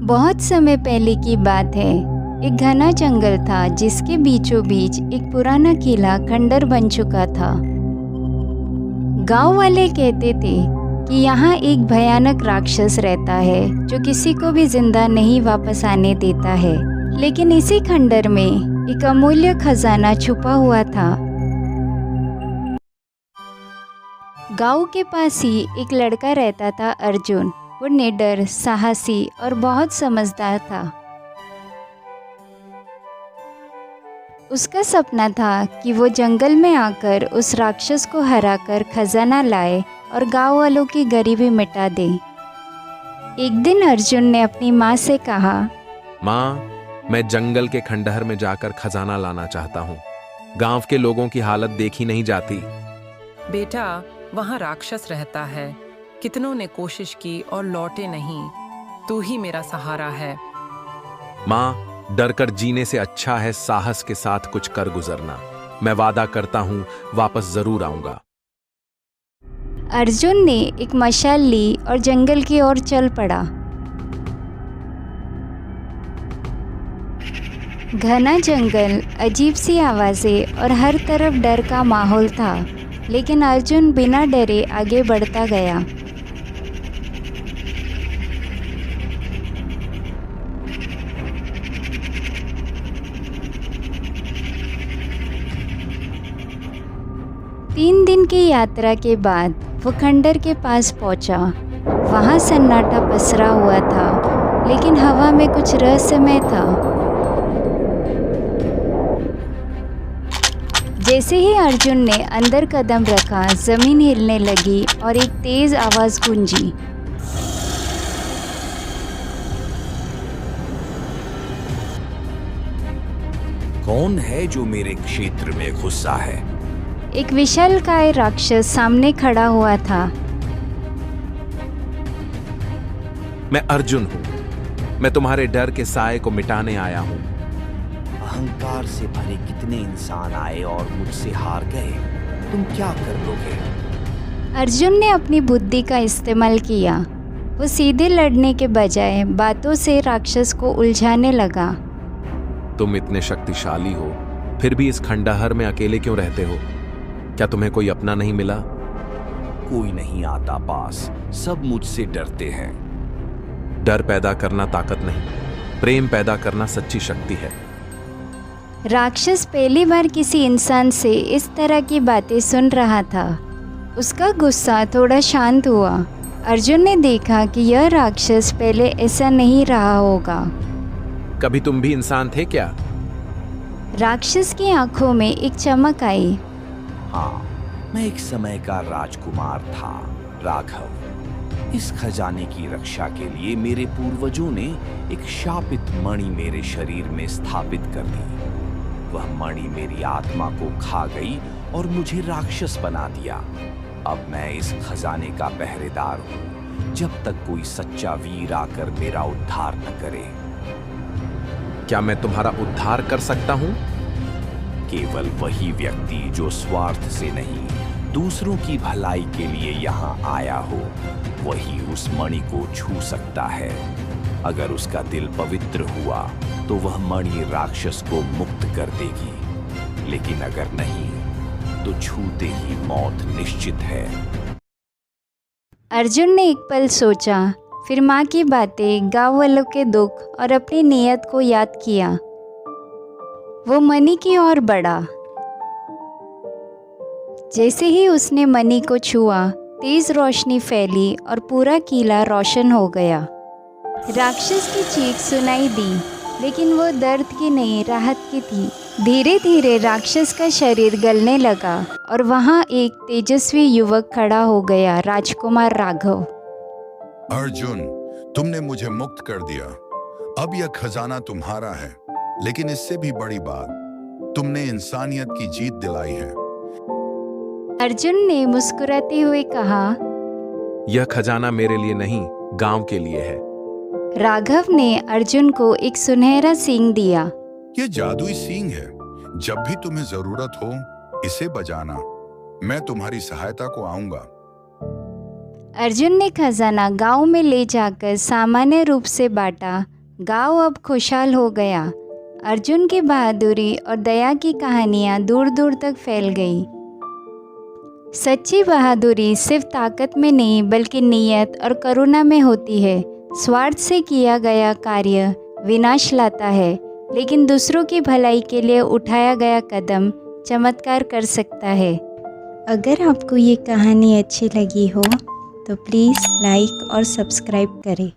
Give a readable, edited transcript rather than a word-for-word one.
बहुत समय पहले की बात है। एक घना जंगल था जिसके बीचों बीच एक पुराना किला खंडर बन चुका था। गांव वाले कहते थे कि यहाँ एक भयानक राक्षस रहता है जो किसी को भी जिंदा नहीं वापस आने देता है। लेकिन इसी खंडर में एक अमूल्य खजाना छुपा हुआ था। गांव के पास ही एक लड़का रहता था, अर्जुन। वो निडर, साहसी और बहुत समझदार था। उसका सपना था कि वो जंगल में आकर उस राक्षस को हराकर खजाना लाए और गांव वालों की गरीबी मिटा दे। एक दिन अर्जुन ने अपनी माँ से कहा, माँ, मैं जंगल के खंडहर में जाकर खजाना लाना चाहता हूँ। गांव के लोगों की हालत देखी नहीं जाती। बेटा, वहाँ राक्षस रहता है। कितनों ने कोशिश की और लौटे नहीं। तू ही मेरा सहारा है। माँ, डर कर जीने से अच्छा है साहस के साथ कुछ कर गुजरना। मैं वादा करता हूँ वापस जरूर आऊंगा। अर्जुन ने एक मशाल ली और जंगल की ओर चल पड़ा। घना जंगल, अजीब सी आवाजें और हर तरफ डर का माहौल था। लेकिन अर्जुन बिना डरे आगे बढ़ता गया। तीन दिन की यात्रा के बाद वो खंडर के पास पहुंचा। वहाँ सन्नाटा पसरा हुआ था, लेकिन हवा में कुछ रहस्यमय था। जैसे ही अर्जुन ने अंदर कदम रखा, जमीन हिलने लगी और एक तेज आवाज गूंजी। कौन है जो मेरे क्षेत्र में घुसा है? एक विशालकाय राक्षस सामने खड़ा हुआ था। मैं अर्जुन हूँ। मैं तुम्हारे डर के साए को मिटाने आया हूँ। अहंकार से भरे कितने इंसान आए और मुझसे हार गए। तुम क्या कर लोगे? अर्जुन ने अपनी बुद्धि का इस्तेमाल किया। वो सीधे लड़ने के बजाय बातों से राक्षस को उलझाने लगा। तुम इतने शक्तिशाली हो, फिर भी इस खंडहर में अकेले क्यों रहते हो? क्या तुम्हें कोई अपना नहीं मिला? कोई नहीं आता पास, सब मुझसे डरते हैं। डर पैदा करना ताकत नहीं, प्रेम पैदा करना सच्ची शक्ति है। राक्षस पहली बार किसी इंसान से इस तरह की बातें सुन रहा था। उसका गुस्सा थोड़ा शांत हुआ। अर्जुन ने देखा कि यह राक्षस पहले ऐसा नहीं रहा होगा। कभी तुम भी इंसान थे क्या? राक्षस की आंखों में एक चमक आई। हाँ, मैं एक समय का राजकुमार था, राघव। इस खजाने की रक्षा के लिए मेरे पूर्वजों ने एक शापित मणि मेरे शरीर में स्थापित कर दी। वह मणि मेरी आत्मा को खा गई और मुझे राक्षस बना दिया। अब मैं इस खजाने का पहरेदार हूँ, जब तक कोई सच्चा वीर आकर मेरा उद्धार न करे। क्या मैं तुम्हारा उद्धार कर सकता हूँ? केवल वही व्यक्ति जो स्वार्थ से नहीं, दूसरों की भलाई के लिए यहाँ आया हो, वही उस मणि को छू सकता है। अगर उसका दिल पवित्र हुआ तो वह मणि राक्षस को मुक्त कर देगी, लेकिन अगर नहीं तो छूते ही मौत निश्चित है। अर्जुन ने एक पल सोचा, फिर माँ की बातें, गांव वालों के दुख और अपनी नीयत को याद किया। वो मणि की ओर बढ़ा। जैसे ही उसने मणि को छुआ, तेज रोशनी फैली और पूरा किला रोशन हो गया। राक्षस की चीख सुनाई दी, लेकिन वो दर्द की नहीं, राहत की थी। धीरे धीरे राक्षस का शरीर गलने लगा और वहाँ एक तेजस्वी युवक खड़ा हो गया, राजकुमार राघव। अर्जुन, तुमने मुझे मुक्त कर दिया। अब यह खजाना तुम्हारा है, लेकिन इससे भी बड़ी बात, तुमने इंसानियत की जीत दिलाई है। अर्जुन ने मुस्कुराते हुए कहा, यह खजाना मेरे लिए नहीं, गांव के लिए है। राघव ने अर्जुन को एक सुनहरा सींग दिया। ये जादुई सींग है। जब भी तुम्हें जरूरत हो, इसे बजाना। मैं तुम्हारी सहायता को आऊंगा। अर्जुन ने खजाना गांव में ले जाकर सामान्य रूप से बांटा। गांव अब खुशहाल हो गया। अर्जुन की बहादुरी और दया की कहानियाँ दूर दूर तक फैल गई। सच्ची बहादुरी सिर्फ ताकत में नहीं बल्कि नीयत और करुणा में होती है। स्वार्थ से किया गया कार्य विनाश लाता है, लेकिन दूसरों की भलाई के लिए उठाया गया कदम चमत्कार कर सकता है। अगर आपको ये कहानी अच्छी लगी हो तो प्लीज़ लाइक और सब्सक्राइब करें।